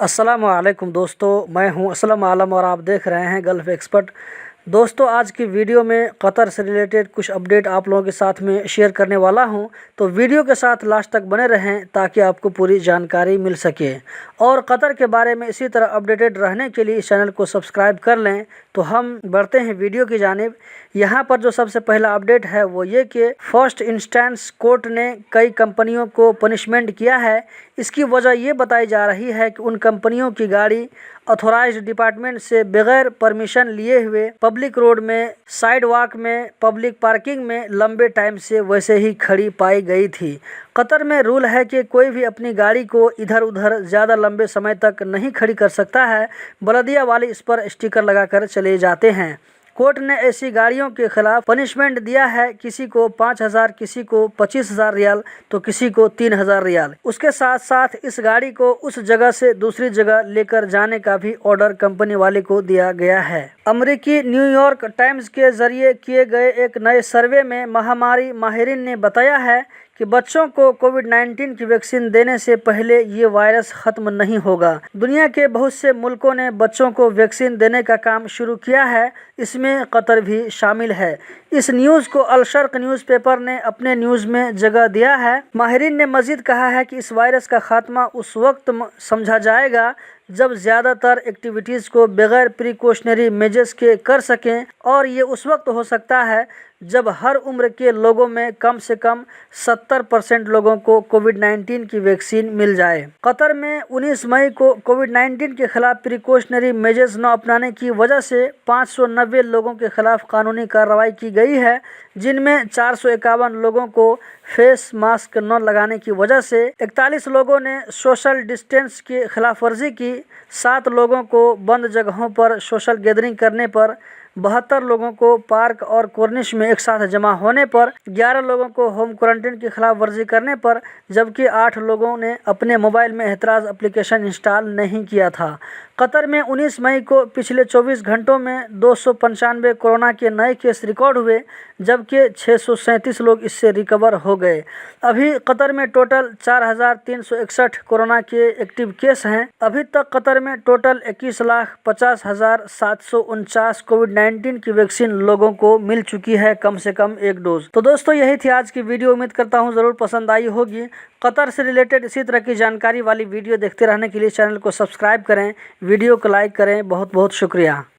अस्सलामुअलैकुम दोस्तों, मैं हूं असलम आलम और आप देख रहे हैं गल्फ़ एक्सपर्ट। दोस्तों, आज की वीडियो में कतर से रिलेटेड कुछ अपडेट आप लोगों के साथ में शेयर करने वाला हूं, तो वीडियो के साथ लास्ट तक बने रहें ताकि आपको पूरी जानकारी मिल सके। और कतर के बारे में इसी तरह अपडेटेड रहने के लिए इस चैनल को सब्सक्राइब कर लें। तो हम बढ़ते हैं वीडियो की जानिब। यहाँ पर जो सबसे पहला अपडेट है वो ये कि फर्स्ट इंस्टेंस कोर्ट ने कई कंपनियों को पनिशमेंट किया है। इसकी वजह ये बताई जा रही है कि उन कंपनियों की गाड़ी ऑथोराइज्ड डिपार्टमेंट से बगैर परमिशन लिए हुए पब्लिक रोड में, साइड वॉक में, पब्लिक पार्किंग में लंबे टाइम से वैसे ही खड़ी पाई गई थी। कतर में रूल है कि कोई भी अपनी गाड़ी को इधर उधर ज़्यादा लंबे समय तक नहीं खड़ी कर सकता है। बलदिया वाले इस पर स्टिकर लगाकर चले जाते हैं। कोर्ट ने ऐसी गाड़ियों के खिलाफ पनिशमेंट दिया है, किसी को 5,000, किसी को 25,000 रियाल, तो किसी को 3,000 रियाल। उसके साथ साथ इस गाड़ी को उस जगह से दूसरी जगह लेकर जाने का भी ऑर्डर कंपनी वाले को दिया गया है। अमेरिकी न्यूयॉर्क टाइम्स के जरिए किए गए एक नए सर्वे में महामारी माहिरीन ने बताया है कि बच्चों को कोविड-19 की वैक्सीन देने से पहले ये वायरस खत्म नहीं होगा। दुनिया के बहुत से मुल्कों ने बच्चों को वैक्सीन देने का काम शुरू किया है, इसमें कतर भी शामिल है। इस न्यूज़ को अल शर्क न्यूज़पेपर ने अपने न्यूज़ में जगह दिया है। माहिरीन ने मजीद कहा है कि इस वायरस का खात्मा उस वक्त समझा जाएगा जब ज़्यादातर एक्टिविटीज़ को बगैर प्रिकॉशनरी मेजर्स के कर सकें, और ये उस वक्त हो सकता है जब हर उम्र के लोगों में कम से कम 70% लोगों को कोविड-19 की वैक्सीन मिल जाए। कतर में 19 मई को कोविड-19 के खिलाफ प्रिकॉशनरी मेजर्स न अपनाने की वजह से 590 लोगों के खिलाफ कानूनी कार्रवाई की गई है, जिनमें 451 लोगों को फेस मास्क न लगाने की वजह से, 41 लोगों ने सोशल डिस्टेंस की खिलाफ वर्जी की, 7 लोगों को बंद जगहों पर सोशल गैदरिंग करने पर, 72 लोगों को पार्क और कॉर्निश में एक साथ जमा होने पर, 11 लोगों को होम क्वारंटाइन की खिलाफ वर्जी करने पर, जबकि 8 लोगों ने अपने मोबाइल में एहतराज एप्लीकेशन इंस्टॉल नहीं किया था। कतर में 19 मई को पिछले 24 घंटों में 295 कोरोना के नए केस रिकॉर्ड हुए, जबकि 637 लोग इससे रिकवर हो गए। अभी कतर में टोटल 4,361 कोरोना के एक्टिव केस हैं। अभी तक कतर में टोटल 21,50,749 कोविड-19 की वैक्सीन लोगों को मिल चुकी है, कम से कम एक डोज। तो दोस्तों, यही थी आज की वीडियो। उम्मीद करता हूँ ज़रूर पसंद आई होगी। कतर से रिलेटेड इसी तरह की जानकारी वाली वीडियो देखते रहने के लिए चैनल को सब्सक्राइब करें, वीडियो को लाइक करें। बहुत बहुत शुक्रिया।